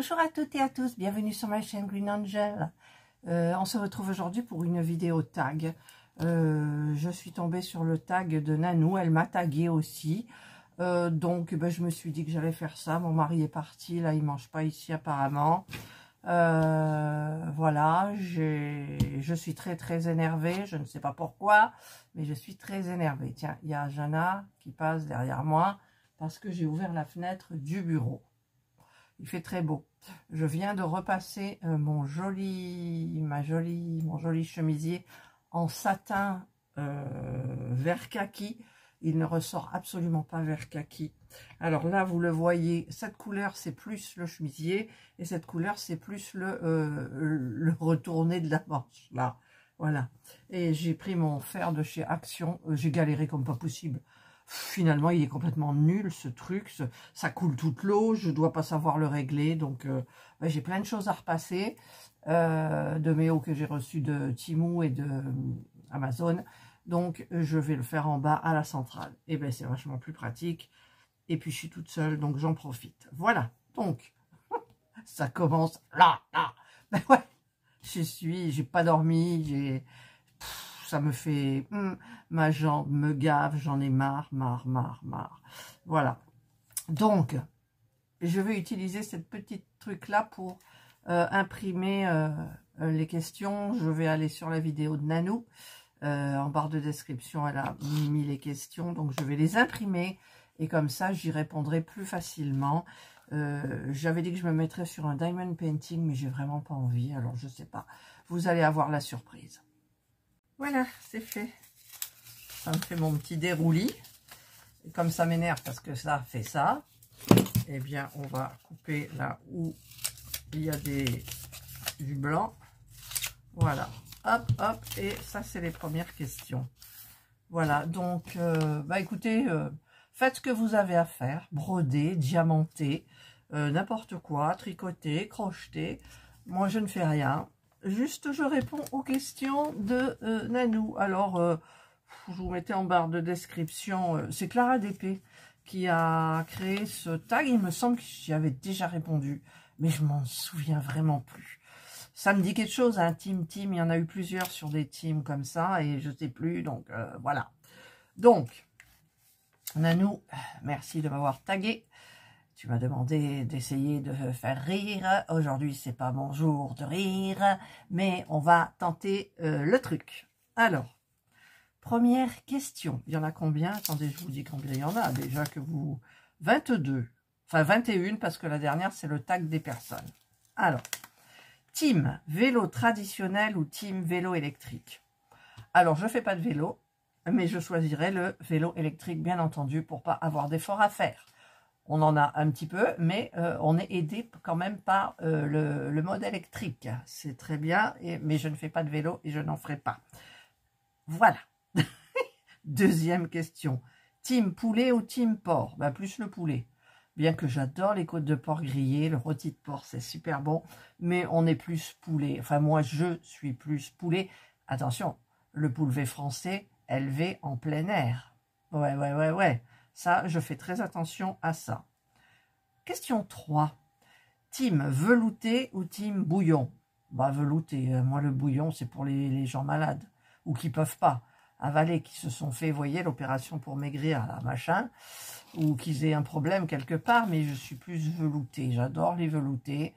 Bonjour à toutes et à tous, bienvenue sur ma chaîne Green Angel. On se retrouve aujourd'hui pour une vidéo tag. Je suis tombée sur le tag de Nanou, elle m'a tagué aussi. Donc je me suis dit que j'allais faire ça. Mon mari est parti, là il mange pas ici apparemment. Voilà, je suis très énervée, je ne sais pas pourquoi, mais je suis très énervée. Tiens, il y a Jana qui passe derrière moi parce que j'ai ouvert la fenêtre du bureau. Il fait très beau. Je viens de repasser mon joli chemisier en satin vert kaki. Il ne ressort absolument pas vert kaki. Alors là, vous le voyez, cette couleur, c'est plus le chemisier. Et cette couleur, c'est plus le retourné de la manche. Là, voilà. Et j'ai pris mon fer de chez Action. J'ai galéré comme pas possible. Finalement, il est complètement nul, ce truc. Ça coule toute l'eau. Je ne dois pas savoir le régler. Donc, j'ai plein de choses à repasser. De mes hauts que j'ai reçus de Temu et de Amazon. Donc, je vais le faire en bas à la centrale. Et bien, c'est vachement plus pratique. Et puis, je suis toute seule, donc j'en profite. Voilà. Donc, ça commence là. Ben ouais, j'ai pas dormi, ça me fait, ma jambe me gave, j'en ai marre. Voilà. Donc, je vais utiliser cette petite truc-là pour imprimer les questions. Je vais aller sur la vidéo de Nanou. En barre de description, elle a mis les questions. Donc, je vais les imprimer. Et comme ça, j'y répondrai plus facilement. J'avais dit que je me mettrais sur un diamond painting, mais j'ai vraiment pas envie. Alors, je sais pas. Vous allez avoir la surprise. Voilà, c'est fait. Ça me fait mon petit déroulis. Et comme ça m'énerve parce que ça fait ça, eh bien, on va couper là où il y a du blanc. Voilà. Hop, hop. Et ça, c'est les premières questions. Voilà. Donc, écoutez, faites ce que vous avez à faire. Broder, diamanter, n'importe quoi, tricoter, crocheter. Moi, je ne fais rien. Juste, je réponds aux questions de Nanou. Alors, je vous mettais en barre de description. C'est Clara DP qui a créé ce tag. Il me semble que j'y avais déjà répondu, mais je m'en souviens vraiment plus. Ça me dit quelque chose, un team. Il y en a eu plusieurs sur des teams comme ça, et je sais plus. Donc, voilà. Donc, Nanou, merci de m'avoir tagué. Tu m'as demandé d'essayer de faire rire. Aujourd'hui, c'est pas mon jour de rire, mais on va tenter le truc. Alors, première question. Il y en a combien? Attendez, je vous dis combien il y en a. Déjà que vous... 22. Enfin, 21 parce que la dernière, c'est le tag des personnes. Alors, team vélo traditionnel ou team vélo électrique? Alors, je fais pas de vélo, mais je choisirai le vélo électrique, bien entendu, pour pas avoir d'efforts à faire. On en a un petit peu, mais on est aidé quand même par le mode électrique. C'est très bien, mais je ne fais pas de vélo et je n'en ferai pas. Voilà. Deuxième question. Team poulet ou team porc? Plus le poulet. Bien que j'adore les côtes de porc grillées, le rôti de porc, c'est super bon, mais on est plus poulet. Enfin, moi, je suis plus poulet. Attention, le poulet français, élevé en plein air. Ouais. Ça, je fais très attention à ça. Question 3. Team velouté ou team bouillon? Velouté. Moi, le bouillon, c'est pour les gens malades ou qui peuvent pas avaler, qui se sont fait, vous voyez, l'opération pour maigrir, là, machin, ou qu'ils aient un problème quelque part, mais je suis plus velouté. J'adore les veloutés.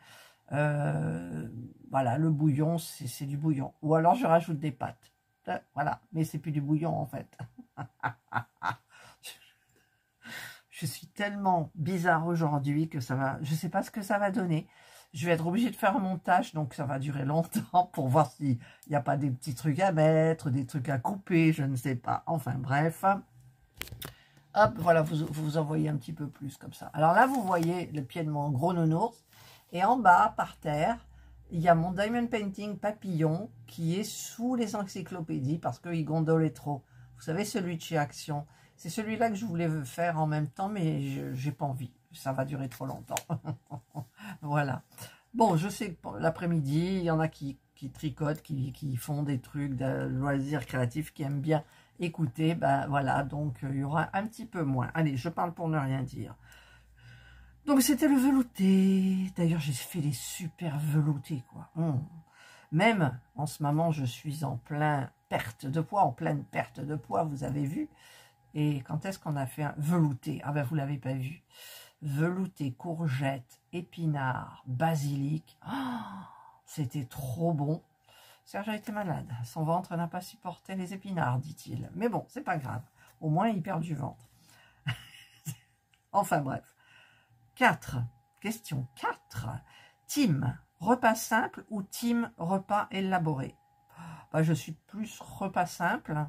Voilà, le bouillon, c'est du bouillon. Ou alors, je rajoute des pâtes. Voilà, mais c'est plus du bouillon, en fait. Je suis tellement bizarre aujourd'hui que ça va... Je ne sais pas ce que ça va donner. Je vais être obligée de faire un montage, donc ça va durer longtemps pour voir s'il n'y a pas des petits trucs à mettre, des trucs à couper, je ne sais pas. Enfin, bref. Hop, voilà, vous en voyez un petit peu plus comme ça. Alors là, vous voyez le pied de mon gros nounours. Et en bas, par terre, il y a mon Diamond Painting Papillon qui est sous les encyclopédies parce qu'il gondolait trop. Vous savez, celui de chez Action. C'est celui-là que je voulais faire en même temps, mais j'ai pas envie. Ça va durer trop longtemps. Voilà. Bon, je sais que l'après-midi, il y en a qui tricotent, qui font des trucs de loisirs créatifs, qui aiment bien écouter. Voilà, donc il y aura un petit peu moins. Allez, je parle pour ne rien dire. Donc c'était le velouté. D'ailleurs, j'ai fait des super veloutés, quoi. Même en ce moment, je suis en pleine perte de poids, vous avez vu. Et quand est-ce qu'on a fait un velouté? Ah ben, vous l'avez pas vu. Velouté, courgette, épinards, basilic. Oh, c'était trop bon. Serge a été malade. Son ventre n'a pas supporté les épinards, dit-il. Mais bon, c'est pas grave. Au moins, il perd du ventre. Enfin bref. 4. Question 4. Team repas simple ou team repas élaboré? Bah, je suis plus repas simple.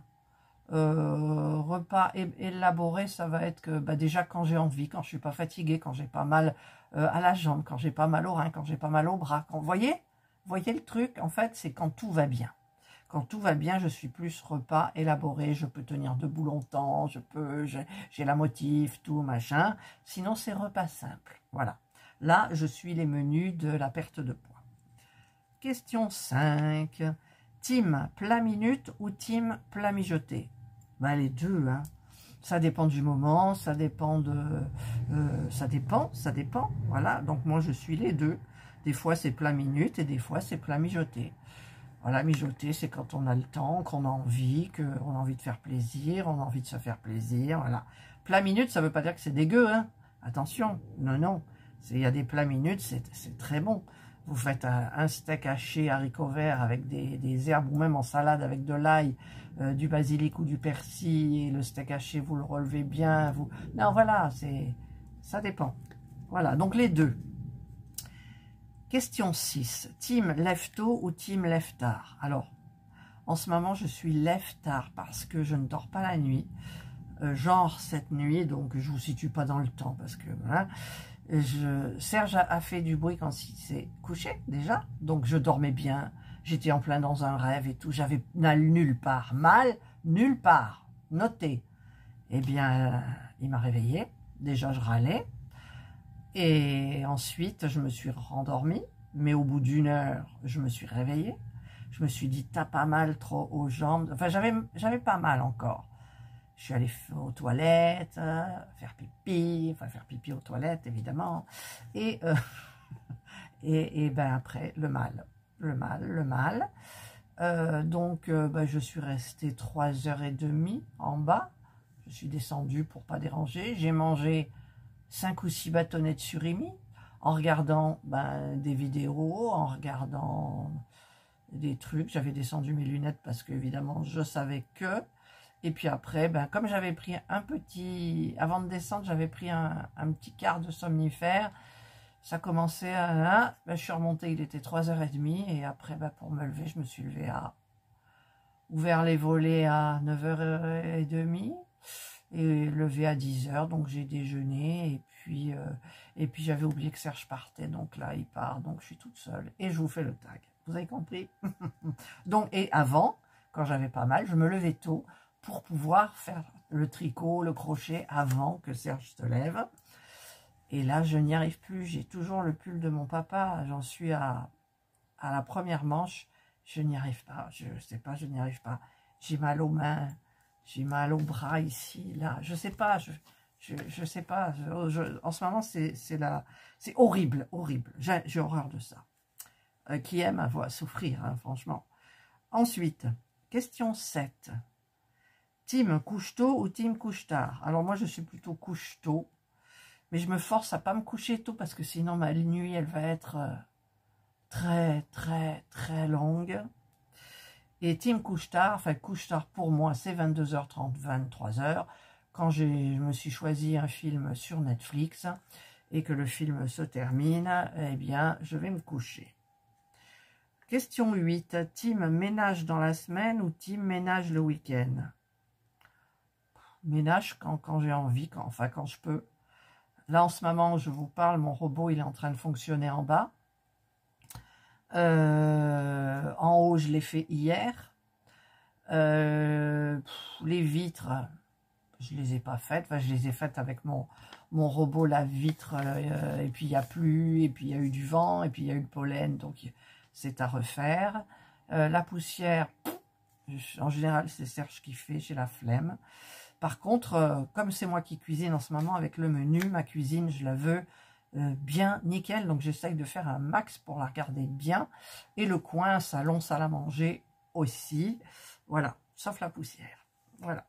Repas élaboré, ça va être que bah, déjà quand j'ai envie, quand je suis pas fatiguée, quand j'ai pas mal à la jambe, quand j'ai pas mal au rein, quand j'ai pas mal au bras. Vous voyez le truc, en fait, c'est quand tout va bien. Quand tout va bien, je suis plus repas élaboré, je peux tenir debout longtemps, j'ai la motive, tout, machin. Sinon, c'est repas simple. Voilà. Là, je suis les menus de la perte de poids. Question 5. Team plat minute ou team plat mijoté? Ben, les deux, hein. Ça dépend du moment, ça dépend de... ça dépend. Voilà, donc moi, je suis les deux. Des fois, c'est plat minute et des fois, c'est plat mijoté. Voilà, mijoter, c'est quand on a le temps, qu'on a envie, qu'on a envie de faire plaisir, on a envie de se faire plaisir, voilà. Plat minute, ça ne veut pas dire que c'est dégueu, hein. Attention, non. Il y a des plats minutes, c'est très bon. Vous faites un steak haché haricots verts avec des herbes ou même en salade avec de l'ail, du basilic ou du persil, et le steak haché, vous le relevez bien. Non, voilà, ça dépend. Voilà, donc les deux. Question 6. Team lève tôt ou team lève tard? Alors, en ce moment, je suis lève tard parce que je ne dors pas la nuit. Genre cette nuit, donc je ne vous situe pas dans le temps parce que voilà. Serge a fait du bruit quand il s'est couché déjà, donc je dormais bien. J'étais en plein dans un rêve et tout. J'avais mal nulle part. Notez. Eh bien, il m'a réveillée. Déjà, je râlais. Et ensuite, je me suis rendormie, mais au bout d'une heure, je me suis réveillée. Je me suis dit, t'as pas mal trop aux jambes. Enfin, j'avais pas mal encore. Je suis allée aux toilettes, faire pipi aux toilettes, évidemment. Et, et ben après, le mal. Donc, ben, je suis restée 3h30 en bas. Je suis descendue pour pas déranger. J'ai mangé 5 ou 6 bâtonnets de surimi en regardant des vidéos, en regardant des trucs. J'avais descendu mes lunettes parce que évidemment je savais que. Et puis après, comme j'avais pris avant de descendre, j'avais pris un petit quart de somnifère. Ça commençait à... je suis remontée, il était 3h30. Et après, pour me lever, je me suis levée ouvert les volets à 9h30. Et levé à 10h, donc j'ai déjeuné, et puis j'avais oublié que Serge partait, donc là il part, donc je suis toute seule, et je vous fais le tag, vous avez compris? Donc, et avant, quand j'avais pas mal, je me levais tôt, pour pouvoir faire le tricot, le crochet, avant que Serge se lève, et là je n'y arrive plus, j'ai toujours le pull de mon papa, j'en suis à la première manche, je n'y arrive pas, je sais pas, je n'y arrive pas, j'ai mal aux mains, j'ai mal au bras ici, là. Je sais pas. Je sais pas. En ce moment, c'est horrible. J'ai horreur de ça. Qui aime souffrir, hein, franchement. Ensuite, question 7. Team couche-tôt ou team couche-tard? Alors moi, je suis plutôt couche-tôt. Mais je me force à pas me coucher tôt parce que sinon, ma nuit, elle va être très longue. Et team couche-tard, enfin couche-tard pour moi, c'est 22h30, 23h. Quand je me suis choisi un film sur Netflix et que le film se termine, eh bien, je vais me coucher. Question 8. Team ménage dans la semaine ou team ménage le week-end? Ménage quand j'ai envie, quand je peux. Là, en ce moment, je vous parle, mon robot, il est en train de fonctionner en bas. En haut, je l'ai fait hier. Les vitres, je les ai pas faites. Enfin, je les ai faites avec mon robot, la vitre. Et puis, il n'y a plu. Et puis, il y a eu du vent. Et puis, il y a eu le pollen. Donc, c'est à refaire. La poussière, en général, c'est Serge qui fait. J'ai la flemme. Par contre, comme c'est moi qui cuisine en ce moment avec le menu, ma cuisine, je la veux bien nickel. Donc j'essaye de faire un max pour la regarder bien. Et le coin, salon, salle à manger aussi. Voilà, sauf la poussière. Voilà.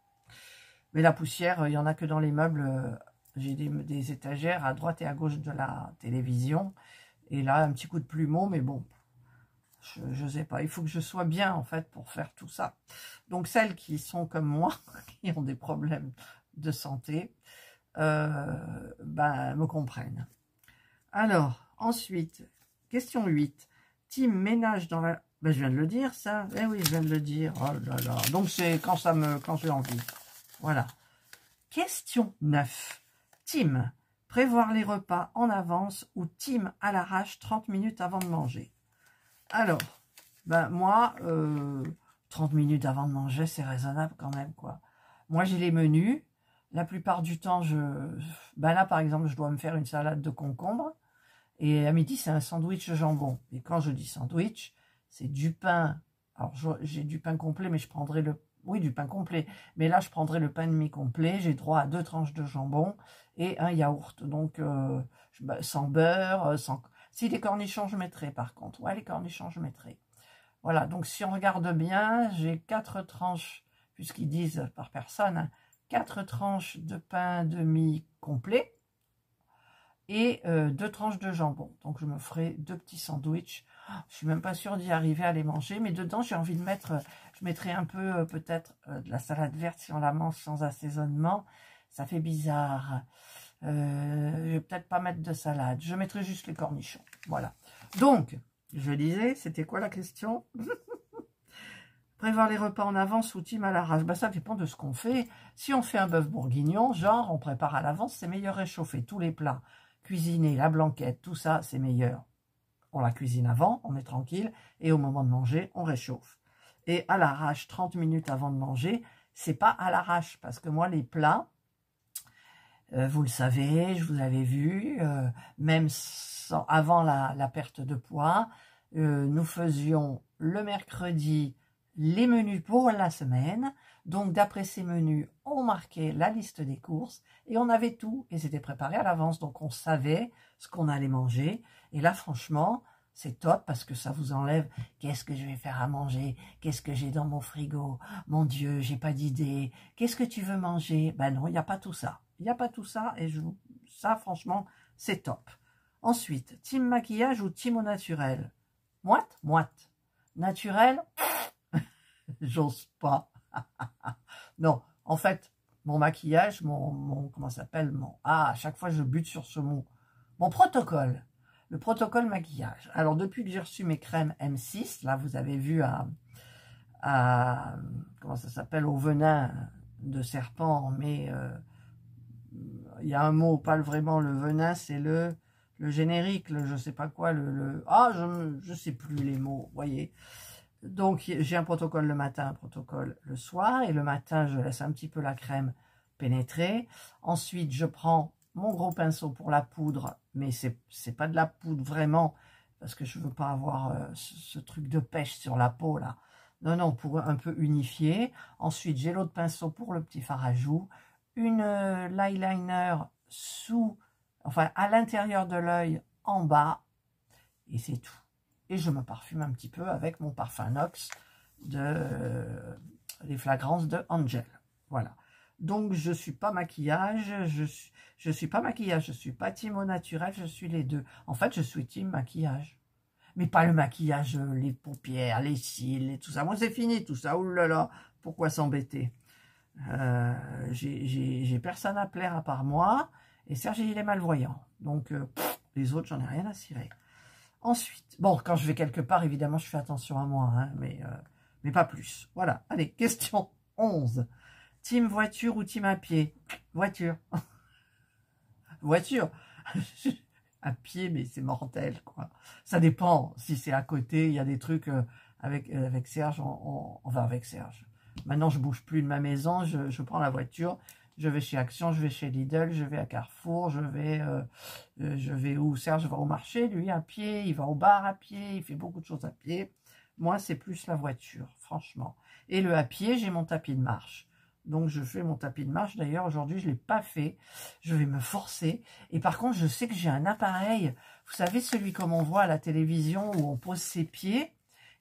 Mais la poussière, il n'y en a que dans les meubles. J'ai des étagères à droite et à gauche de la télévision. Et là, un petit coup de plumeau, mais bon, je ne sais pas. Il faut que je sois bien, en fait, pour faire tout ça. Donc, celles qui sont comme moi, qui ont des problèmes de santé, me comprennent. Alors, ensuite, question 8. Team ménage dans la... Ben, je viens de le dire, ça. Eh oui, je viens de le dire. Oh là là. Donc, c'est quand j'ai envie. Voilà. Question 9. Team, prévoir les repas en avance ou team à l'arrache 30 minutes avant de manger. Alors, ben moi, 30 minutes avant de manger, c'est raisonnable quand même, quoi. Moi, j'ai les menus. La plupart du temps, là, par exemple, je dois me faire une salade de concombre. Et à midi, c'est un sandwich de jambon. Et quand je dis sandwich, c'est du pain. Alors, j'ai du pain complet, mais je prendrai oui, du pain complet. Mais là, je prendrai le pain demi-complet. J'ai droit à 2 tranches de jambon et un yaourt. Donc, sans beurre, sans... Si, les cornichons, je mettrai, par contre. Ouais, les cornichons, je mettrai. Voilà, donc si on regarde bien, j'ai 4 tranches, puisqu'ils disent par personne, 4 tranches de pain demi-complet et 2 tranches de jambon. Donc, je me ferai 2 petits sandwichs. Je suis même pas sûre d'y arriver à les manger, mais dedans, j'ai envie de mettre... Je mettrai un peu, peut-être, de la salade verte si on la mange sans assaisonnement. Ça fait bizarre. Je vais peut-être pas mettre de salade. Je mettrai juste les cornichons. Voilà. Donc, je disais, c'était quoi la question? Prévoir les repas en avance ou team à l'arrache. Ben, ça dépend de ce qu'on fait. Si on fait un bœuf bourguignon, genre, on prépare à l'avance, c'est meilleur réchauffer tous les plats. Cuisiner, la blanquette, tout ça, c'est meilleur. On la cuisine avant, on est tranquille. Et au moment de manger, on réchauffe. Et à l'arrache, 30 minutes avant de manger, c'est pas à l'arrache. Parce que moi, les plats, vous le savez, je vous avais vu, même avant la perte de poids, nous faisions le mercredi les menus pour la semaine. Donc, d'après ces menus, on marquait la liste des courses et on avait tout. Et c'était préparé à l'avance. Donc, on savait ce qu'on allait manger. Et là, franchement... c'est top parce que ça vous enlève qu'est-ce que je vais faire à manger, qu'est-ce que j'ai dans mon frigo, mon Dieu, j'ai pas d'idée, qu'est-ce que tu veux manger? Ben non, il n'y a pas tout ça. Il n'y a pas tout ça et ça, franchement, c'est top. Ensuite, team maquillage ou team au naturel? Moite? Moite. Naturel? J'ose pas. Non, en fait, mon maquillage, comment ça s'appelle? À chaque fois, je bute sur ce mot. Mon protocole. Le protocole maquillage. Alors, depuis que j'ai reçu mes crèmes M6, là, vous avez vu comment ça s'appelle, au venin de serpent, mais il y a un mot, pas vraiment le venin, c'est le générique, je sais pas quoi, je sais plus les mots, voyez. Donc, j'ai un protocole le matin, un protocole le soir, et le matin, je laisse un petit peu la crème pénétrer. Ensuite, je prends mon gros pinceau pour la poudre, mais c'est pas de la poudre vraiment, parce que je veux pas avoir ce truc de pêche sur la peau là. Non, non, pour un peu unifier. Ensuite, j'ai l'autre pinceau pour le petit fard à joues, l'eyeliner à l'intérieur de l'œil en bas, et c'est tout. Et je me parfume un petit peu avec mon parfum Nox les fragrances de Angel. Voilà. Donc, je suis pas maquillage, je suis pas maquillage, je suis pas team au naturel, je suis les deux. En fait, je suis team maquillage. Mais pas le maquillage, les paupières, les cils et tout ça. Moi, c'est fini tout ça. Ouh là là, pourquoi s'embêter? J'ai personne à plaire à part moi. Et Serge, il est malvoyant. Donc, les autres, j'en ai rien à cirer. Ensuite, bon, quand je vais quelque part, évidemment, je fais attention à moi, hein, mais pas plus. Voilà. Allez, question 11. Team voiture ou team à pied? Voiture. Voiture. À pied, mais c'est mortel, quoi. Ça dépend. Si c'est à côté, il y a des trucs avec Serge, on va avec Serge. Maintenant, je bouge plus de ma maison, je prends la voiture, je vais chez Action, je vais chez Lidl, je vais à Carrefour, je vais où? Serge va au marché, lui, à pied, il va au bar à pied, il fait beaucoup de choses à pied. Moi, c'est plus la voiture, franchement. Et le à pied, j'ai mon tapis de marche. Donc, je fais mon tapis de marche. D'ailleurs, aujourd'hui, je ne l'ai pas fait. Je vais me forcer. Et par contre, je sais que j'ai un appareil. Vous savez, celui comme on voit à la télévision où on pose ses pieds.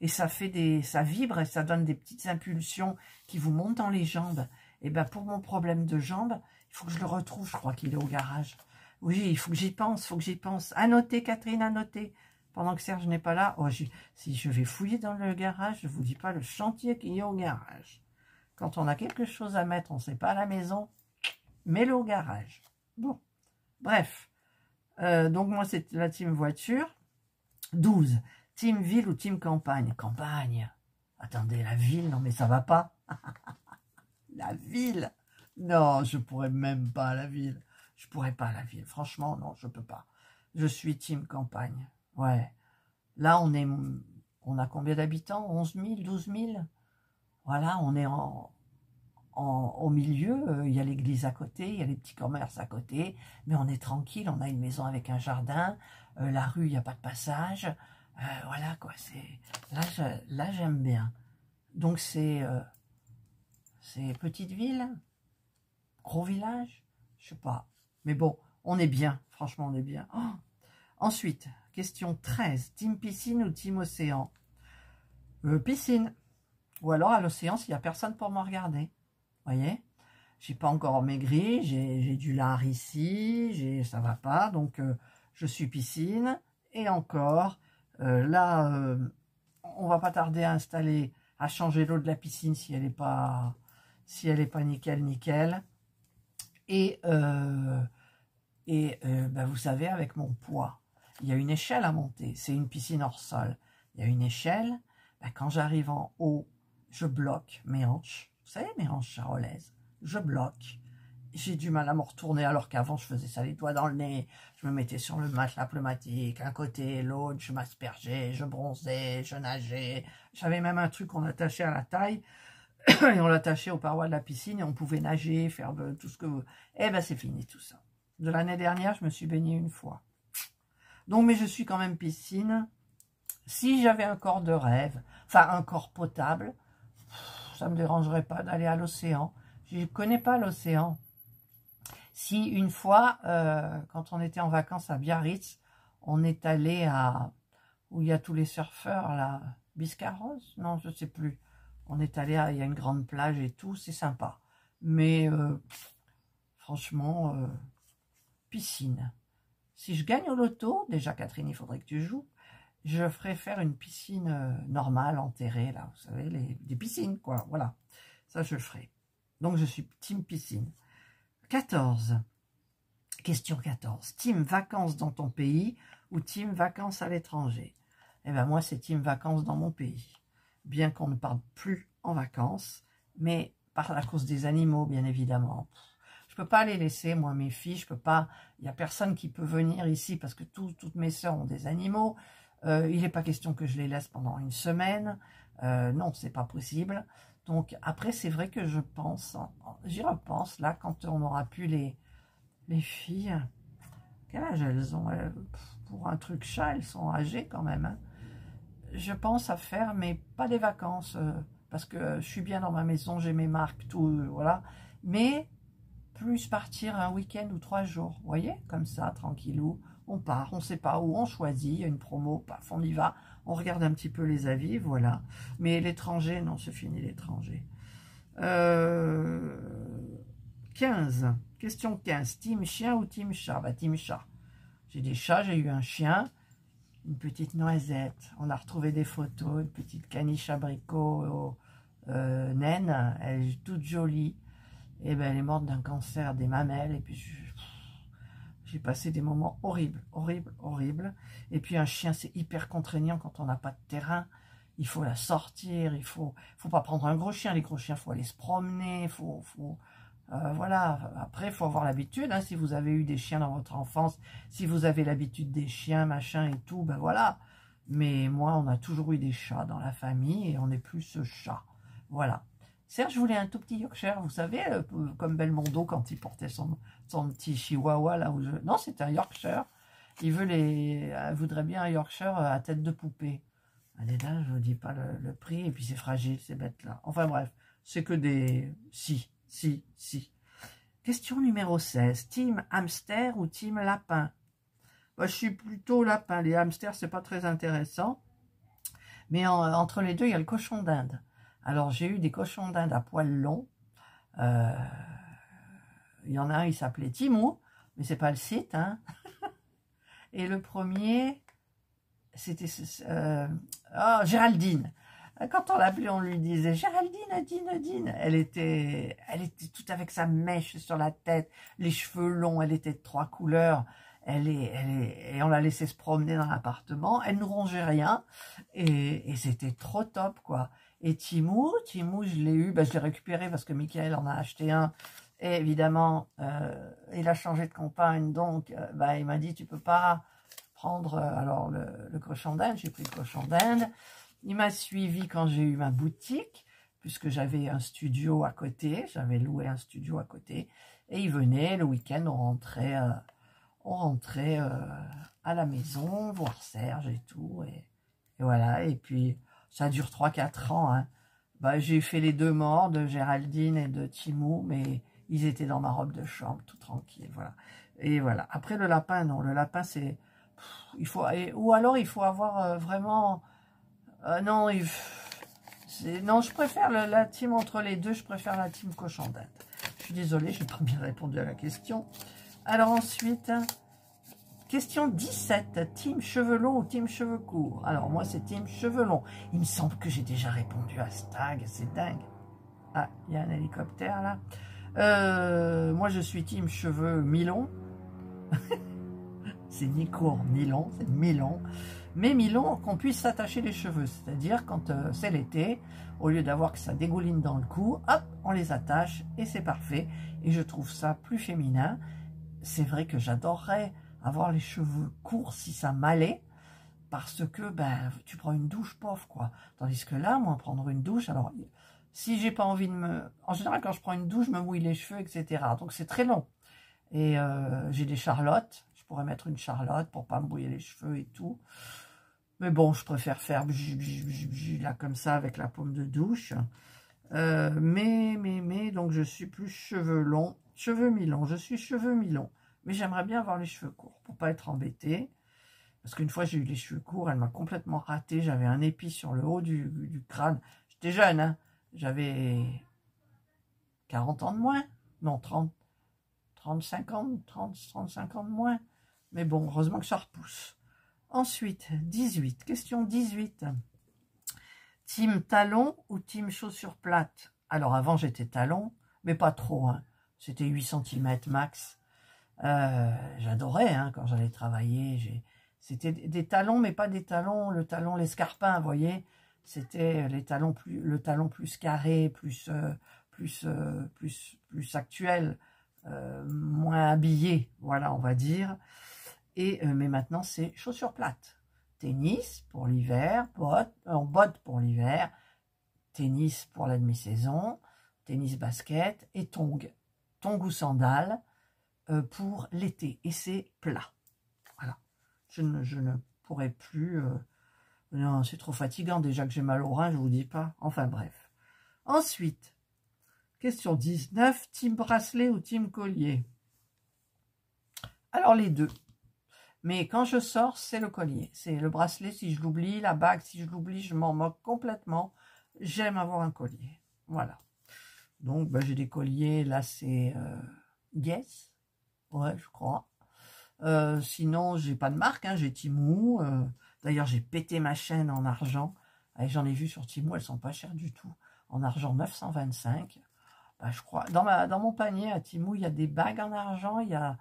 Et ça fait ça vibre et ça donne des petites impulsions qui vous montent dans les jambes. Et bien, pour mon problème de jambes, il faut que je le retrouve. Je crois qu'il est au garage. Oui, il faut que j'y pense. Il faut que j'y pense. À noter, Catherine, à noter. Pendant que Serge n'est pas là. Oh, si je vais fouiller dans le garage, je ne vous dis pas le chantier qu'il y a au garage. Quand on a quelque chose à mettre, on ne sait pas à la maison, mets-le au garage. Bon, bref. Donc, moi, c'est la team voiture. 12. Team ville ou team campagne? Campagne. Attendez, la ville, non mais ça va pas. La ville. Non, je pourrais même pas à la ville. Je pourrais pas à la ville. Franchement, non, je peux pas. Je suis team campagne. Ouais. Là, on a combien d'habitants? 11 000, 12 000? Voilà, on est au milieu, il y a l'église à côté, il y a les petits commerces à côté, mais on est tranquille, on a une maison avec un jardin, la rue, il n'y a pas de passage, voilà quoi, là j'aime bien. Donc c'est petite ville, gros village, je sais pas, mais bon, on est bien, franchement on est bien. Oh. Ensuite, question 13, team piscine ou team océan? Piscine. Ou alors à l'océan s'il n'y a personne pour me regarder. Vous voyez, j'ai pas encore maigri, j'ai du lard ici, ça va pas, donc je suis piscine. Et encore, là, on va pas tarder à changer l'eau de la piscine si elle est pas nickel. Et ben, vous savez, avec mon poids, il y a une échelle à monter. C'est une piscine hors sol. Il y a une échelle. Ben, quand j'arrive en haut, je bloque mes hanches. Vous savez, mes hanches charolaises. Je bloque. J'ai du mal à me retourner alors qu'avant, je faisais ça les doigts dans le nez. Je me mettais sur le matelas pneumatique, un côté et l'autre. Je m'aspergeais, je bronzais, je nageais. J'avais même un truc qu'on attachait à la taille. Et on l'attachait aux parois de la piscine et on pouvait nager, faire tout ce que vous... Eh ben, c'est fini tout ça. De l'année dernière, je me suis baignée une fois. Donc, mais je suis quand même piscine. Si j'avais un corps de rêve, enfin un corps potable, ça ne me dérangerait pas d'aller à l'océan. Je ne connais pas l'océan. Si une fois, quand on était en vacances à Biarritz, on est allé où il y a tous les surfeurs, là, Biscarrosse? Non, je ne sais plus. On est allé il y a une grande plage et tout, c'est sympa. Mais franchement, piscine. Si je gagne au loto, déjà Catherine, il faudrait que tu joues, je ferais faire une piscine normale, enterrée, là, vous savez, des piscines, quoi, voilà. Ça, je le ferai. Donc, je suis team piscine. 14. Question 14. Team vacances dans ton pays ou team vacances à l'étranger? Eh bien, moi, c'est team vacances dans mon pays. Bien qu'on ne parte plus en vacances, mais par la cause des animaux, bien évidemment. Je peux pas les laisser, moi, mes filles, je peux pas. Il n'y a personne qui peut venir ici parce que toutes mes sœurs ont des animaux. Il n'est pas question que je les laisse pendant une semaine. Non, c'est pas possible. Donc, après, c'est vrai que je pense, j'y repense, là, quand on aura pu les filles. Quel âge elles ont? Pour un truc chat, elles sont âgées quand même. Hein. Je pense à faire, mais pas des vacances, parce que je suis bien dans ma maison, j'ai mes marques, tout, voilà. Mais plus partir un week-end ou 3 jours, vous voyez, comme ça, tranquillou. On part, on ne sait pas où, on choisit, il y a une promo, paf, on y va, on regarde un petit peu les avis, voilà. Mais l'étranger, non, c'est fini l'étranger. 15, question 15, team chien ou team chat? Bah, team chat. J'ai des chats, j'ai eu un chien, une petite noisette, on a retrouvé des photos, une petite caniche abricot naine, elle est toute jolie, et ben elle est morte d'un cancer des mamelles, et puis j'ai passé des moments horribles, horribles, horribles. Et puis un chien, c'est hyper contraignant quand on n'a pas de terrain. Il faut la sortir, il faut pas prendre un gros chien. Les gros chiens, il faut aller se promener, voilà. Après, il faut avoir l'habitude. Hein, si vous avez eu des chiens dans votre enfance, si vous avez l'habitude des chiens, machin et tout, ben voilà. Mais moi, on a toujours eu des chats dans la famille et on n'est plus ce chat. Voilà. Serge voulait un tout petit Yorkshire, vous savez, comme Belmondo quand il portait son petit chihuahua là où je... Non, c'est un Yorkshire. Il voudrait bien un Yorkshire à tête de poupée. Allez là, je vous dis pas le prix, et puis c'est fragile, ces bêtes-là. Enfin bref, c'est que des... Si, si, si. Question numéro 16. Team hamster ou team lapin? Bah, je suis plutôt lapin. Les hamsters, c'est pas très intéressant. Mais entre les deux, il y a le cochon d'Inde. Alors, j'ai eu des cochons d'Inde à poils longs. Il y en a un, il s'appelait Timou, mais c'est pas le site. Hein. Et le premier, c'était Géraldine. Quand on l'appelait, on lui disait Géraldine, Dine. Elle était toute avec sa mèche sur la tête, les cheveux longs, elle était de 3 couleurs. Et on l'a laissé se promener dans l'appartement. Elle ne rongeait rien. Et c'était trop top, quoi. Et Timou, je l'ai eu, je l'ai récupéré parce que Michael en a acheté un. Et évidemment, il a changé de compagne. Donc, il m'a dit, tu peux pas prendre alors le cochon d'Inde. J'ai pris le cochon d'Inde. Il m'a suivi quand j'ai eu ma boutique, puisque j'avais un studio à côté. J'avais loué un studio à côté. Et il venait le week-end, on rentrait à la maison, voir Serge et tout. Et voilà. Et puis, ça dure 3-4 ans. Hein. J'ai fait les 2 morts de Géraldine et de Timou, mais ils étaient dans ma robe de chambre, tout tranquille. Voilà. Et voilà. Après, le lapin, non. Le lapin, c'est... Ou alors, il faut avoir vraiment... non, non, je préfère la team entre les deux. Je préfère la team cochon d'Inde. Je suis désolée, je n'ai pas bien répondu à la question. Alors ensuite, question 17. Team cheveux longs ou team cheveux courts? Alors moi, c'est team cheveux longs. Il me semble que j'ai déjà répondu à Stag. C'est dingue. Ah, il y a un hélicoptère là. Moi, je suis team cheveux mi-longs. C'est ni court ni long, c'est mi-long. Mais mi-long, qu'on puisse s'attacher les cheveux. C'est-à-dire, quand c'est l'été, au lieu d'avoir que ça dégouline dans le cou, hop, on les attache et c'est parfait. Et je trouve ça plus féminin. C'est vrai que j'adorerais avoir les cheveux courts si ça m'allait. Parce que, tu prends une douche, pauvre, quoi. Tandis que là, moi, prendre une douche, alors... Si j'ai pas envie de me... En général, quand je prends une douche, je me mouille les cheveux, etc. Donc, c'est très long. Et j'ai des charlottes. Je pourrais mettre une charlotte pour pas me mouiller les cheveux et tout. Mais bon, je préfère faire là comme ça avec la paume de douche. Donc je suis plus cheveux longs, cheveux mi-longs. Je suis cheveux mi-longs. Mais j'aimerais bien avoir les cheveux courts pour pas être embêtée. Parce qu'une fois, j'ai eu les cheveux courts, elle m'a complètement raté. J'avais un épi sur le haut du crâne. J'étais jeune, hein. J'avais 40 ans de moins. Non, 35 ans de moins. Mais bon, heureusement que ça repousse. Ensuite, 18. Question 18. Team talon ou team chaussures plates? Alors, avant, j'étais talon, mais pas trop. Hein. C'était 8 cm max. J'adorais hein, quand j'allais travailler. C'était des talons, mais pas des talons. Le talon, l'escarpin, vous voyez. C'était le talon plus carré, plus actuel, moins habillé, voilà, on va dire. Mais maintenant, c'est chaussures plates. Tennis pour l'hiver, bottes pour l'hiver, tennis pour la demi-saison, tennis basket et tongs ou sandales pour l'été. Et c'est plat. Voilà. Je ne pourrais plus... non, c'est trop fatigant. Déjà que j'ai mal au rein, je vous dis pas. Enfin bref. Ensuite, question 19. Team bracelet ou team collier? Alors les deux. Mais quand je sors, c'est le collier. C'est le bracelet si je l'oublie, la bague si je l'oublie, je m'en moque complètement. J'aime avoir un collier. Voilà. Donc, j'ai des colliers. Là, c'est Guess. Ouais, je crois. Sinon, j'ai pas de marque. Hein, j'ai Timou. D'ailleurs, j'ai pété ma chaîne en argent. J'en ai vu sur Timou, elles sont pas chères du tout. En argent, 925. Je crois. Dans mon panier à Timou, il y a des bagues en argent. Il y a...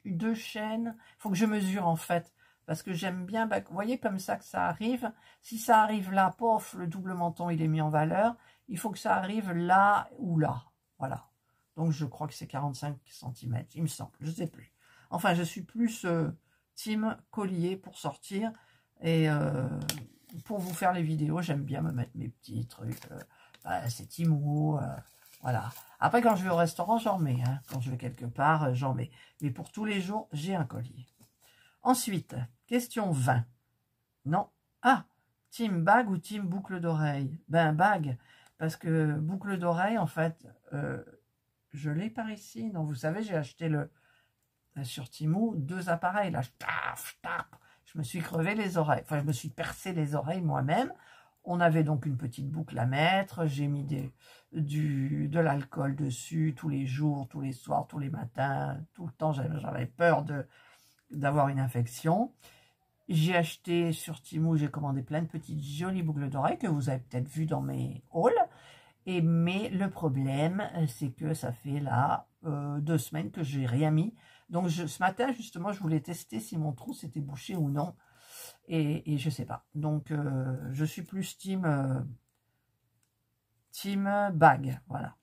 deux chaînes, il faut que je mesure en fait, parce que j'aime bien, vous voyez comme ça que ça arrive, si ça arrive là, pof, le double menton il est mis en valeur, il faut que ça arrive là ou là, voilà, donc je crois que c'est 45 cm, il me semble, je sais plus, enfin je suis plus team collier pour sortir, et pour vous faire les vidéos, j'aime bien me mettre mes petits trucs, c'est Timou, voilà. Après, quand je vais au restaurant, j'en mets. Hein. Quand je vais quelque part, j'en mets. Mais pour tous les jours, j'ai un collier. Ensuite, question 20. Non. Ah, team bague ou team boucle d'oreille? Bague. Parce que boucle d'oreille, en fait, je l'ai par ici. Donc, vous savez, j'ai acheté sur Temu 2 appareils. Là, je me suis crevé les oreilles. Enfin, je me suis percé les oreilles moi-même. On avait donc une petite boucle à mettre. J'ai mis de l'alcool dessus tous les jours, tous les soirs, tous les matins. Tout le temps, j'avais peur d'avoir une infection. J'ai acheté sur Temu, j'ai commandé plein de petites jolies boucles d'oreilles que vous avez peut-être vues dans mes hauls. Mais le problème, c'est que ça fait là 2 semaines que j'ai rien mis. Donc ce matin, justement, je voulais tester si mon trou s'était bouché ou non. Et je sais pas. Donc je suis plus team bag. Voilà.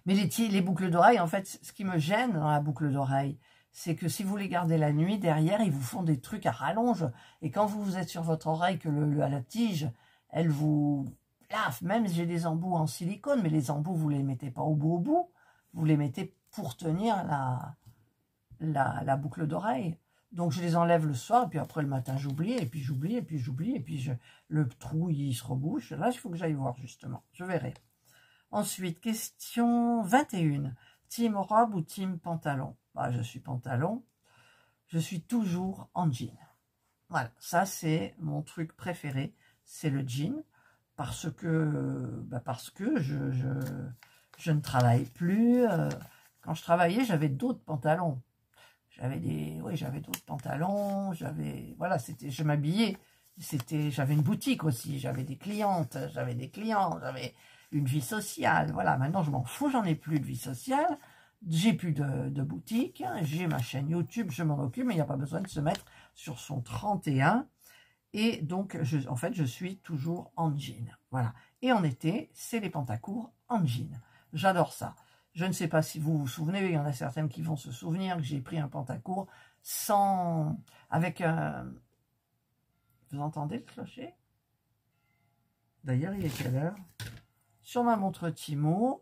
Mais les boucles d'oreilles, en fait, ce qui me gêne dans la boucle d'oreille, c'est que si vous les gardez la nuit, derrière, ils vous font des trucs à rallonge. Et quand vous êtes sur votre oreille, que la tige, elle vous lave. Même j'ai des embouts en silicone, mais les embouts, vous les mettez pas au bout. Vous les mettez pour tenir la boucle d'oreille. Donc, je les enlève le soir, et puis après, le matin, j'oublie, et puis j'oublie, et puis j'oublie, et puis le trou, il se rebouche. Là, il faut que j'aille voir, justement. Je verrai. Ensuite, question 21. Team robe ou team pantalon? Bah, je suis pantalon. Je suis toujours en jean. Voilà, ça c'est mon truc préféré, c'est le jean, parce que je ne travaille plus. Quand je travaillais, j'avais d'autres pantalons. J'avais d'autres pantalons. Voilà, je m'habillais. J'avais une boutique aussi. J'avais des clientes, j'avais des clients, j'avais une vie sociale. Voilà, maintenant je m'en fous, j'en ai plus de vie sociale. J'ai plus de boutique, j'ai ma chaîne YouTube, je m'en occupe, mais il n'y a pas besoin de se mettre sur son 31. Et donc, en fait, je suis toujours en jean. Voilà. Et en été, c'est les pantacourts en jean. J'adore ça. Je ne sais pas si vous vous souvenez, il y en a certaines qui vont se souvenir que j'ai pris un pantacourt avec un... Vous entendez le clocher? D'ailleurs, il est quelle heure? Sur ma montre Temu,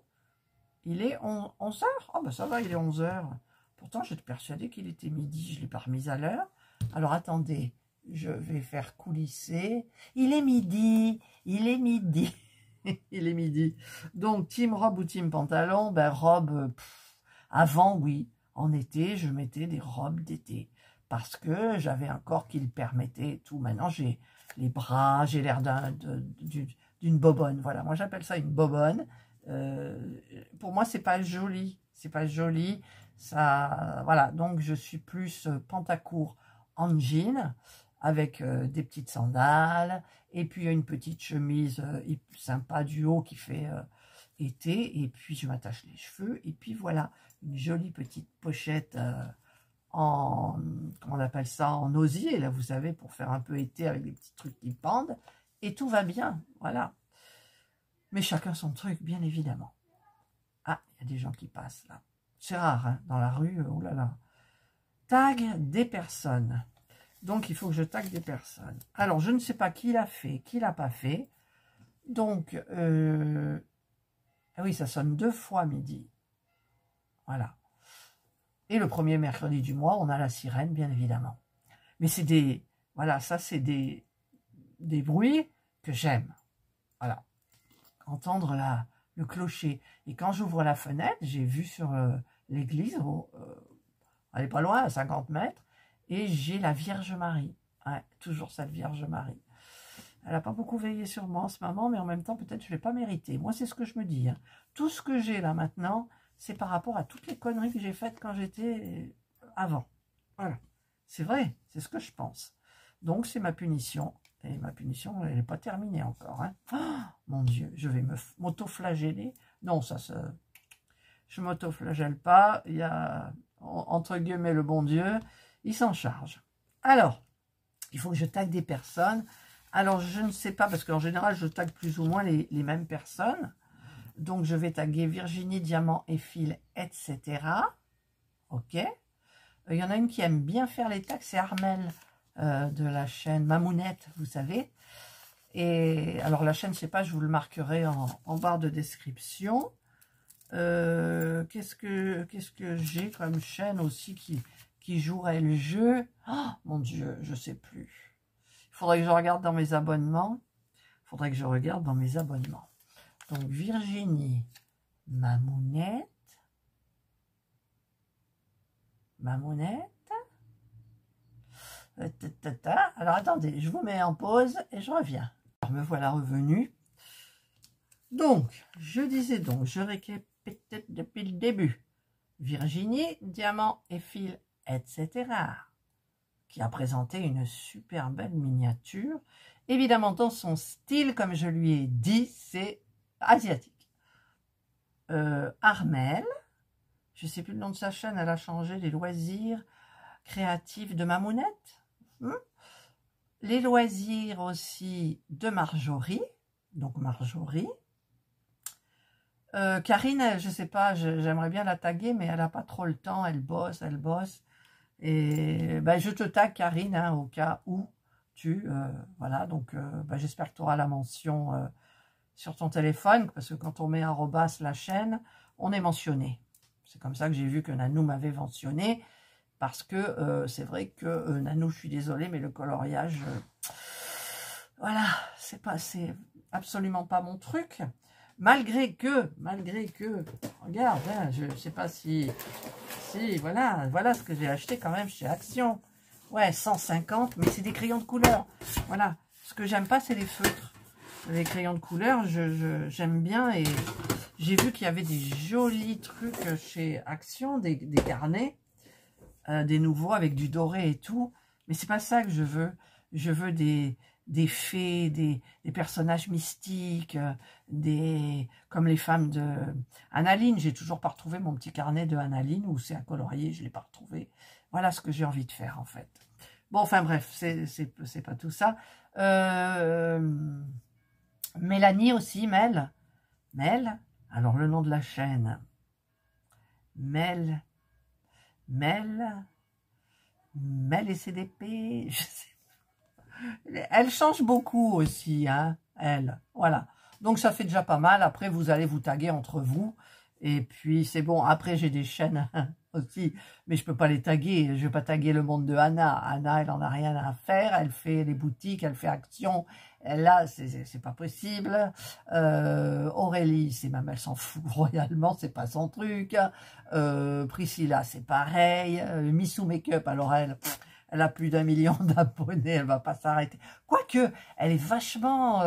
il est 11h. Oh, ben ça va, il est 11h. Pourtant, j'étais persuadée qu'il était midi. Je ne l'ai pas remis à l'heure. Alors, attendez. Je vais faire coulisser. Il est midi. Il est midi. Il est midi. Donc, team robe ou team pantalon? Ben, robe, avant, oui. En été, je mettais des robes d'été. Parce que j'avais un corps qui le permettait et tout. Maintenant, j'ai les bras, j'ai l'air d'une bobonne. Voilà, moi, j'appelle ça une bobonne. Pour moi, c'est pas joli. C'est pas joli. Ça, voilà, donc je suis plus pantacourt en jean avec des petites sandales et puis une petite chemise sympa du haut qui fait été, et puis je m'attache les cheveux et puis voilà, une jolie petite pochette comment on appelle ça, en osier, là vous savez, pour faire un peu été avec des petits trucs qui pendent, et tout va bien, voilà. Mais chacun son truc, bien évidemment. Ah, il y a des gens qui passent là. C'est rare, hein, dans la rue, oh là là. Tag des personnes. Donc, il faut que je tag des personnes. Alors, je ne sais pas qui l'a fait, qui l'a pas fait. Donc, ah oui, ça sonne 2 fois midi. Voilà. Et le premier mercredi du mois, on a la sirène, bien évidemment. Mais c'est des... Voilà, ça, c'est des bruits que j'aime. Voilà. Entendre le clocher. Et quand j'ouvre la fenêtre, j'ai vu sur l'église, elle n'est pas loin, à 50 mètres, et j'ai la Vierge Marie. Ouais, toujours cette Vierge Marie. Elle n'a pas beaucoup veillé sur moi en ce moment, mais en même temps, peut-être je ne l'ai pas mérité. Moi, c'est ce que je me dis. Hein. Tout ce que j'ai là maintenant, c'est par rapport à toutes les conneries que j'ai faites quand j'étais avant. Voilà. C'est vrai, c'est ce que je pense. Donc, c'est ma punition. Et ma punition, elle n'est pas terminée encore. Hein. Oh, mon Dieu, je vais m'auto-flageller. Non, je ne m'auto-flagelle pas. Il y a, entre guillemets, le bon Dieu. Il s'en charge. Alors, il faut que je tag des personnes. Alors, je ne sais pas, parce qu'en général, je tag plus ou moins les mêmes personnes. Donc, je vais taguer Virginie, Diamant et Fil, etc. Ok. Il y en a une qui aime bien faire les tags, c'est Armelle de la chaîne Mamounette, vous savez. Et alors, la chaîne, je ne sais pas, je vous le marquerai en barre de description. Qu'est-ce que j'ai comme chaîne aussi qui jouerait le jeu? Oh, mon Dieu, je ne sais plus. Il faudrait que je regarde dans mes abonnements. Donc, Virginie, Mamounette. Mamounette. Alors attendez, je vous mets en pause et je reviens. Alors, me voilà revenu. Donc, je disais donc, je récapitule depuis le début. Virginie, diamant et fil, etc. Qui a présenté une super belle miniature. Évidemment, dans son style, comme je lui ai dit, c'est asiatique. Armel, je ne sais plus le nom de sa chaîne, elle a changé, les loisirs créatifs de Mamounette. Les loisirs aussi de Marjorie, donc Marjorie. Karine, je ne sais pas, j'aimerais bien la taguer, mais elle n'a pas trop le temps, elle bosse. Et ben, je te tag Karine, hein, au cas où voilà, donc ben, j'espère que tu auras la mention sur ton téléphone, parce que quand on met arrobas la chaîne, on est mentionné. C'est comme ça que j'ai vu que Nanou m'avait mentionné, parce que c'est vrai que Nanou, je suis désolée, mais le coloriage, voilà, c'est absolument pas mon truc. Malgré que, regarde, hein, je ne sais pas si, voilà ce que j'ai acheté quand même chez Action. Ouais, 150, mais c'est des crayons de couleur. Voilà, ce que j'aime pas, c'est les feutres. Les crayons de couleur, j'aime bien, et j'ai vu qu'il y avait des jolis trucs chez Action, des carnets, des nouveaux avec du doré et tout, mais c'est pas ça que je veux. Je veux des fées, des personnages mystiques, comme les femmes de Annaline. J'ai toujours pas retrouvé mon petit carnet de Annaline, où c'est à colorier, je l'ai pas retrouvé. Voilà ce que j'ai envie de faire en fait. Bon, enfin bref, c'est pas tout ça. Mélanie aussi, Mel, alors le nom de la chaîne, Mel et CDP, je sais. Elle change beaucoup aussi, hein, elle. Voilà. Donc, ça fait déjà pas mal. Après, vous allez vous taguer entre vous. Et puis, c'est bon. Après, j'ai des chaînes aussi. Mais je peux pas les taguer. Je vais pas taguer le monde de Anna. Anna, elle en a rien à faire. Elle fait les boutiques, elle fait Action. Là, c'est pas possible. Aurélie, c'est même, elle s'en fout royalement. C'est pas son truc. Priscilla, c'est pareil. Missou Makeup, alors elle a plus d'1 million d'abonnés, elle va pas s'arrêter. Quoique, elle est vachement,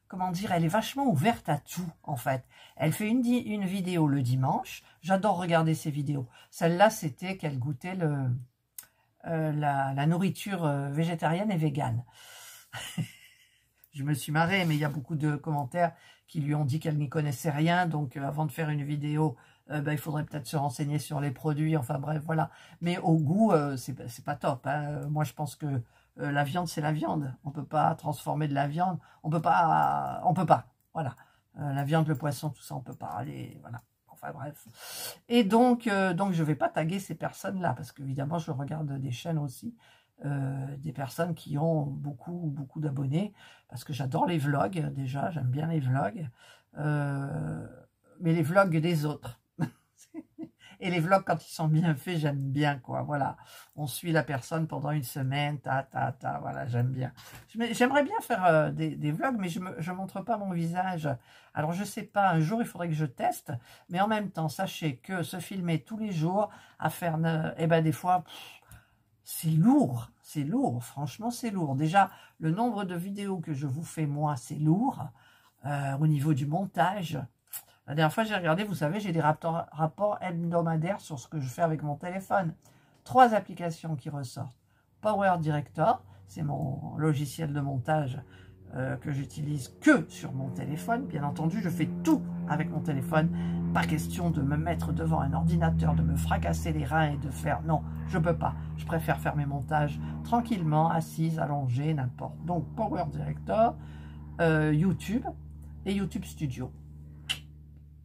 comment dire, elle est vachement ouverte à tout, en fait. Elle fait une vidéo le dimanche. J'adore regarder ses vidéos. Celle-là, c'était qu'elle goûtait la nourriture végétarienne et végane. Je me suis marrée, mais il y a beaucoup de commentaires qui lui ont dit qu'elle n'y connaissait rien. Donc, avant de faire une vidéo, il faudrait peut-être se renseigner sur les produits. Enfin, bref, voilà. Mais au goût, c'est pas top. Hein. Moi, je pense que la viande, c'est la viande. On peut pas transformer de la viande. On peut pas. Voilà. La viande, le poisson, tout ça, on peut pas. Allez, voilà. Enfin, bref. Et donc je vais pas taguer ces personnes-là, parce qu'évidemment, je regarde des chaînes aussi. Des personnes qui ont beaucoup d'abonnés, parce que j'adore les vlogs, déjà, j'aime bien les vlogs, mais les vlogs des autres. Et les vlogs, quand ils sont bien faits, j'aime bien, quoi, voilà. On suit la personne pendant une semaine, voilà, j'aime bien. J'aimerais bien faire des vlogs, mais je montre pas mon visage. Alors, je sais pas, un jour, il faudrait que je teste, mais en même temps, sachez que se filmer tous les jours, à faire, eh ben, des fois... C'est lourd, franchement c'est lourd. Déjà, le nombre de vidéos que je vous fais moi, c'est lourd. Au niveau du montage, la dernière fois j'ai regardé, vous savez, j'ai des rapports hebdomadaires sur ce que je fais avec mon téléphone. 3 applications qui ressortent. Power Director, c'est mon logiciel de montage que j'utilise que sur mon téléphone. Bien entendu, je fais tout avec mon téléphone. Pas question de me mettre devant un ordinateur, de me fracasser les reins et de faire... Non, je peux pas. Je préfère faire mes montages tranquillement, assise, allongée, n'importe. Donc, Power Director, YouTube et YouTube Studio.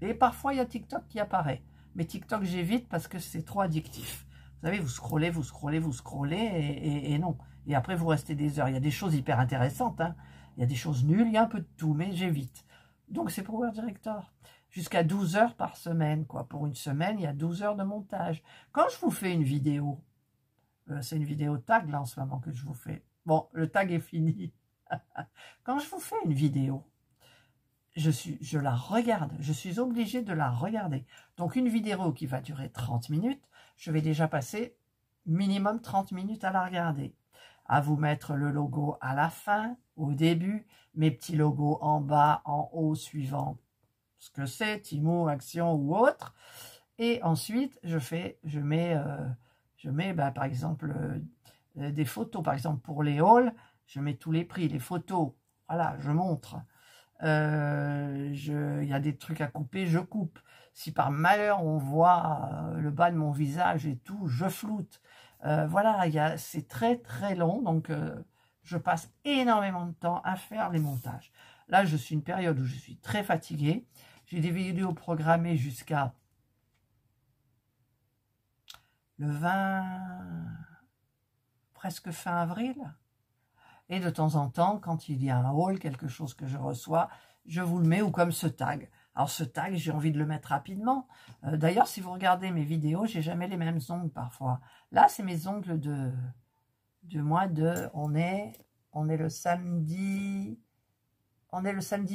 Et parfois, il y a TikTok qui apparaît. Mais TikTok, j'évite parce que c'est trop addictif. Vous savez, vous scrollez, et non. Et après, vous restez des heures. Il y a des choses hyper intéressantes, hein. Il y a des choses nulles, il y a un peu de tout, mais j'évite. Donc, c'est Power Director. Jusqu'à 12 heures par semaine, quoi. Pour une semaine, il y a 12 heures de montage. Quand je vous fais une vidéo, c'est une vidéo tag, là, en ce moment, que je vous fais. Bon, le tag est fini. Quand je vous fais une vidéo, je la regarde, je suis obligée de la regarder. Donc une vidéo qui va durer 30 minutes, je vais déjà passer minimum 30 minutes à la regarder. À vous mettre le logo à la fin, au début, mes petits logos en bas, en haut, suivant ce que c'est, Timo, Action ou autre. Et ensuite, je mets par exemple des photos. Par exemple, pour les hauls, je mets tous les prix, les photos. Voilà, je montre. Il y a des trucs à couper, je coupe. Si par malheur on voit le bas de mon visage et tout, je floute. Voilà, c'est très très long, donc je passe énormément de temps à faire les montages. Là, je suis une période où je suis très fatiguée. J'ai des vidéos programmées jusqu'à le 20, presque fin avril. Et de temps en temps, quand il y a un haul, quelque chose que je reçois, je vous le mets, ou comme ce tag. Alors ce tag, j'ai envie de le mettre rapidement. D'ailleurs, si vous regardez mes vidéos, j'ai jamais les mêmes ongles parfois. Là, c'est mes ongles du mois de... On est le samedi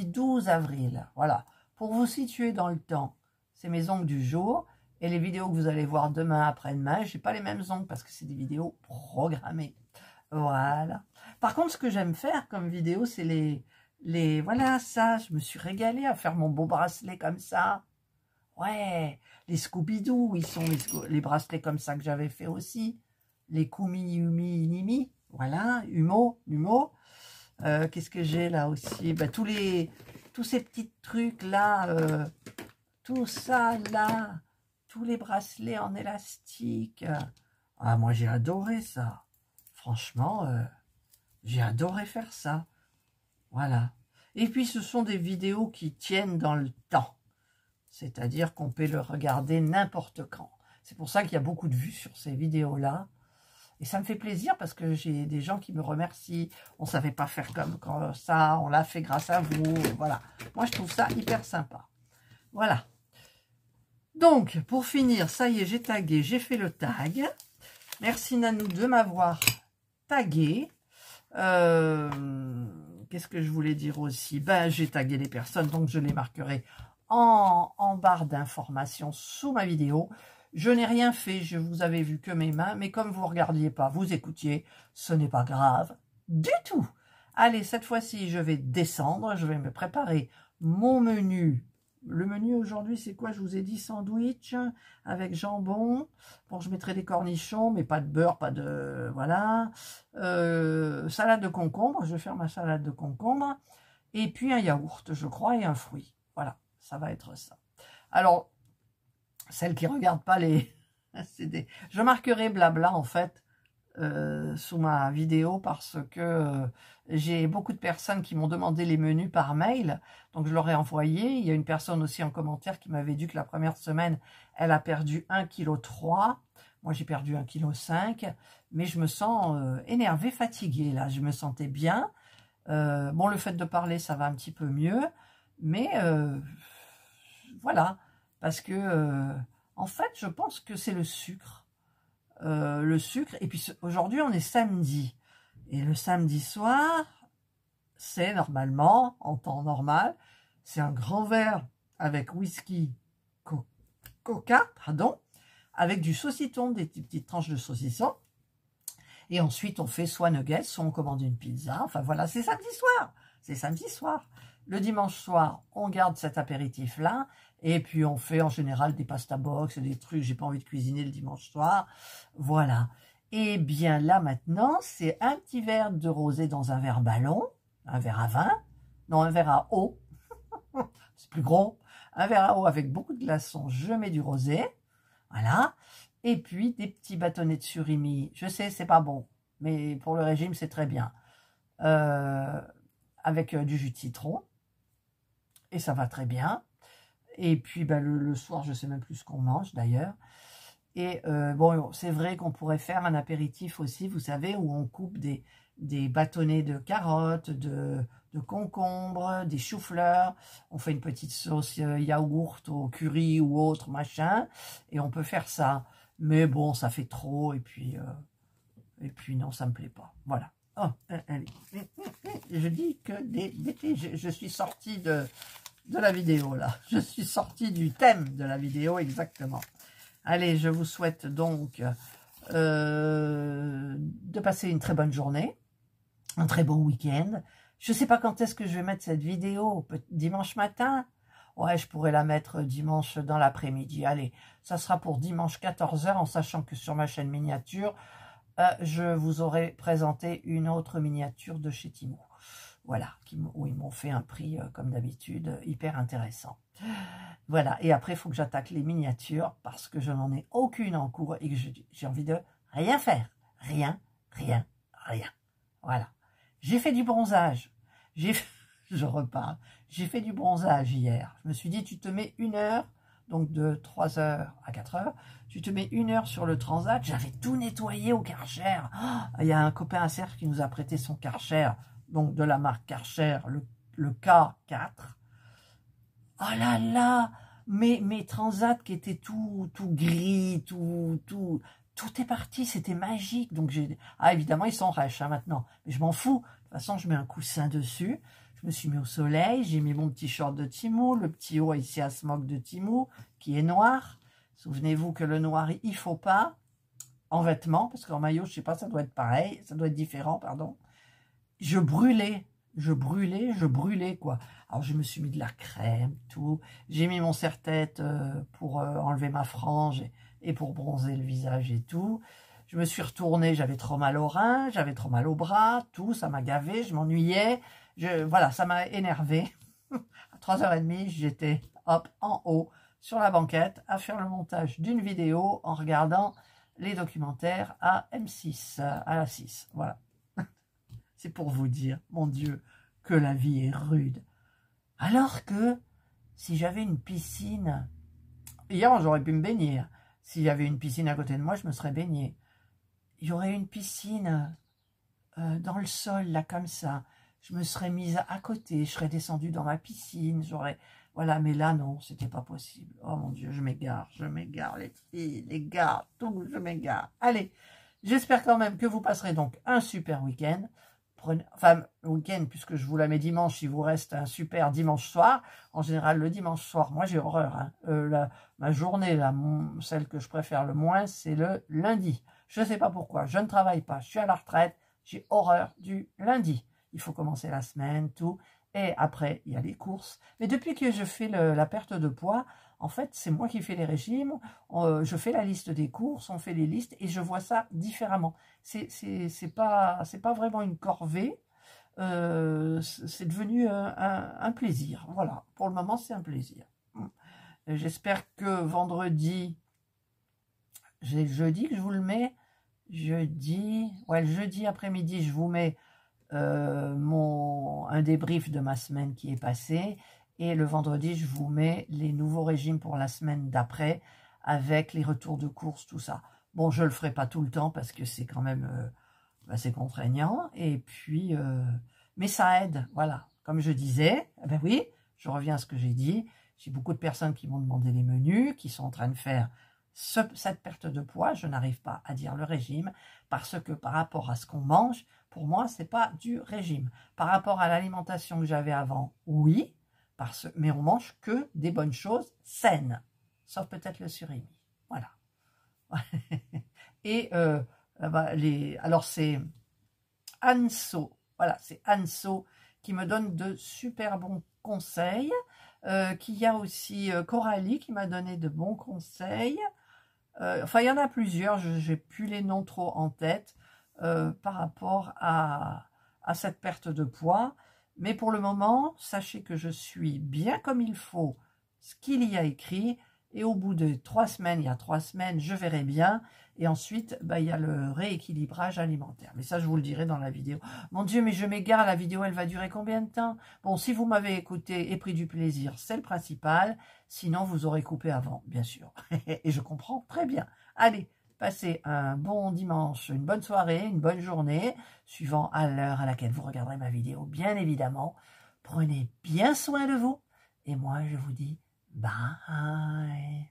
12 avril. Voilà. Pour vous situer dans le temps, c'est mes ongles du jour. Et les vidéos que vous allez voir demain, après-demain, je n'ai pas les mêmes ongles parce que c'est des vidéos programmées. Voilà. Par contre, ce que j'aime faire comme vidéo, c'est voilà, ça, je me suis régalée à faire mon beau bracelet comme ça. Ouais, les Scooby-Doo, ils sont les bracelets comme ça que j'avais fait aussi. Les Kumi, Yumi, Nimi, voilà, Humo. Qu'est-ce que j'ai là aussi? Tous ces petits trucs là, tout ça là, tous les bracelets en élastique. Ah, moi j'ai adoré ça. Franchement, j'ai adoré faire ça. Voilà. Et puis, ce sont des vidéos qui tiennent dans le temps. C'est-à-dire qu'on peut le regarder n'importe quand. C'est pour ça qu'il y a beaucoup de vues sur ces vidéos-là. Et ça me fait plaisir parce que j'ai des gens qui me remercient. On ne savait pas faire comme ça. On l'a fait grâce à vous. Voilà. Moi, je trouve ça hyper sympa. Voilà. Donc, pour finir, ça y est, j'ai tagué. J'ai fait le tag. Merci Nanou de m'avoir tagué. Qu'est-ce que je voulais dire aussi? Ben, j'ai tagué les personnes, donc je les marquerai en barre d'informations sous ma vidéo. Je n'ai rien fait, je vous avais vu que mes mains, mais comme vous ne regardiez pas, vous écoutiez, ce n'est pas grave du tout. Allez, cette fois-ci, je vais descendre, je vais me préparer mon menu. Le menu aujourd'hui, c'est quoi? Je vous ai dit sandwich avec jambon. Bon, je mettrai des cornichons, mais pas de beurre, pas de... Voilà. Salade de concombre. Je vais faire ma salade de concombre. Et puis un yaourt, je crois, et un fruit. Voilà, ça va être ça. Alors, celles qui ne regardent pas les... Je marquerai blabla, en fait, sous ma vidéo parce que j'ai beaucoup de personnes qui m'ont demandé les menus par mail, donc je leur ai envoyé. Il y a une personne aussi en commentaire qui m'avait dit que la première semaine, elle a perdu 1,3 kg. Moi, j'ai perdu 1,5 kg, mais je me sens énervée, fatiguée, là. Je me sentais bien. Bon, le fait de parler, ça va un petit peu mieux, mais voilà, parce que, en fait, je pense que c'est le sucre. Le sucre, et puis aujourd'hui on est samedi, et le samedi soir, c'est normalement, en temps normal, c'est un grand verre avec whisky, coca, pardon, avec du saucisson, des petites tranches de saucisson, et ensuite on fait soit nuggets, soit on commande une pizza, enfin voilà, c'est samedi soir. Le dimanche soir, on garde cet apéritif-là, et puis on fait en général des pasta box, des trucs, j'ai pas envie de cuisiner le dimanche soir, voilà. Et bien là maintenant, c'est un petit verre de rosé dans un verre ballon, un verre à vin, non, un verre à eau, c'est plus gros, un verre à eau avec beaucoup de glaçons, je mets du rosé, voilà, et puis des petits bâtonnets de surimi, je sais, c'est pas bon, mais pour le régime, c'est très bien, avec du jus de citron, et ça va très bien. Et puis ben, le soir, je ne sais même plus ce qu'on mange d'ailleurs. Et bon, c'est vrai qu'on pourrait faire un apéritif aussi, vous savez, où on coupe des bâtonnets de carottes, de concombres, des choux-fleurs. On fait une petite sauce yaourt au curry ou autre machin. Et on peut faire ça. Mais bon, ça fait trop. Et puis non, ça ne me plaît pas. Voilà. Oh, allez. Je dis que des bêtises. Je suis sortie de la vidéo, là. Je suis sortie du thème de la vidéo, exactement. Allez, je vous souhaite donc de passer une très bonne journée, un très bon week-end. Je ne sais pas quand est-ce que je vais mettre cette vidéo, dimanche matin. Ouais, je pourrais la mettre dimanche dans l'après-midi. Allez, ça sera pour dimanche 14 h, en sachant que sur ma chaîne miniature, je vous aurai présenté une autre miniature de chez Timo. Voilà, où ils m'ont fait un prix, comme d'habitude, hyper intéressant. Voilà, et après, il faut que j'attaque les miniatures parce que je n'en ai aucune en cours et que j'ai envie de rien faire. Rien. Voilà. J'ai fait du bronzage. Je reparle. J'ai fait du bronzage hier. Je me suis dit, tu te mets 1 heure, donc de 3 h à 4 h, tu te mets 1 heure sur le transat. J'avais tout nettoyé au Karcher. Il y a un copain à Serre qui nous a prêté son Karcher, donc de la marque Karcher, le K4. Oh là là, mes transats qui étaient tout gris, tout est parti, c'était magique. Donc évidemment, ils sont rêches maintenant, mais je m'en fous. De toute façon, je mets un coussin dessus. Je me suis mis au soleil, j'ai mis mon petit short de Timo, le petit haut ici à smoke de Timo, qui est noir. Souvenez-vous que le noir, il faut pas, en vêtements, parce qu'en maillot, je sais pas, ça doit être pareil, ça doit être différent, pardon. Je brûlais, quoi. Alors, je me suis mis de la crème, tout. J'ai mis mon serre-tête pour enlever ma frange et pour bronzer le visage et tout. Je me suis retournée, j'avais trop mal aux reins, j'avais trop mal aux bras, tout, ça m'a gavé, je m'ennuyais. Voilà, ça m'a énervé. À 3 h 30, j'étais, hop, en haut, sur la banquette, à faire le montage d'une vidéo en regardant les documentaires à M6, à la 6. Voilà. C'est pour vous dire, mon Dieu, que la vie est rude. Alors que, si j'avais une piscine, hier j'aurais pu me baigner. S'il y avait une piscine à côté de moi, je me serais baigné. Il y aurait une piscine dans le sol, là, comme ça. Je me serais mise à côté, je serais descendue dans ma piscine, voilà, mais là, non, c'était pas possible. Oh mon Dieu, je m'égare, les filles, les gars, tout, je m'égare. Allez, j'espère quand même que vous passerez donc un super week-end. Enfin, le week-end, puisque je vous la mets dimanche, il vous reste un super dimanche soir. En général, le dimanche soir, moi j'ai horreur. Hein. Ma journée, celle que je préfère le moins, c'est le lundi. Je ne sais pas pourquoi, je ne travaille pas, je suis à la retraite, j'ai horreur du lundi. Il faut commencer la semaine, tout. Et après, il y a les courses. Mais depuis que je fais la perte de poids, en fait, c'est moi qui fais les régimes. Je fais la liste des courses, on fait les listes et je vois ça différemment. C'est pas vraiment une corvée. C'est devenu un plaisir. Voilà, pour le moment, c'est un plaisir. J'espère que vendredi, j'ai jeudi que je vous le mets. Ouais, le jeudi après-midi, je vous mets un débrief de ma semaine qui est passée, et le vendredi je vous mets les nouveaux régimes pour la semaine d'après avec les retours de course, tout ça. Bon, je le ferai pas tout le temps parce que c'est quand même c'est contraignant, et puis mais ça aide, voilà, comme je disais. Ben oui, je reviens à ce que j'ai dit, j'ai beaucoup de personnes qui m'ont demandé les menus, qui sont en train de faire cette perte de poids. Je n'arrive pas à dire le régime parce que par rapport à ce qu'on mange, pour moi, c'est pas du régime. Par rapport à l'alimentation que j'avais avant, oui, mais on mange que des bonnes choses saines, sauf peut-être le surimi. Voilà. Et alors c'est Anso, voilà, c'est Anso qui me donne de super bons conseils. Qu'il y a aussi Coralie qui m'a donné de bons conseils. Enfin, il y en a plusieurs, je n'ai plus les noms trop en tête par rapport à cette perte de poids. Mais pour le moment, sachez que je suis bien comme il faut ce qu'il y a écrit. Et au bout de 3 semaines, il y a 3 semaines, je verrai bien. Et ensuite, il y a le rééquilibrage alimentaire. Mais ça, je vous le dirai dans la vidéo. Mon Dieu, mais je m'égare, la vidéo, elle va durer combien de temps? Bon, si vous m'avez écouté et pris du plaisir, c'est le principal. Sinon, vous aurez coupé avant, bien sûr. Et je comprends très bien. Allez, passez un bon dimanche, une bonne soirée, une bonne journée, suivant à l'heure à laquelle vous regarderez ma vidéo, bien évidemment. Prenez bien soin de vous. Et moi, je vous dis bye.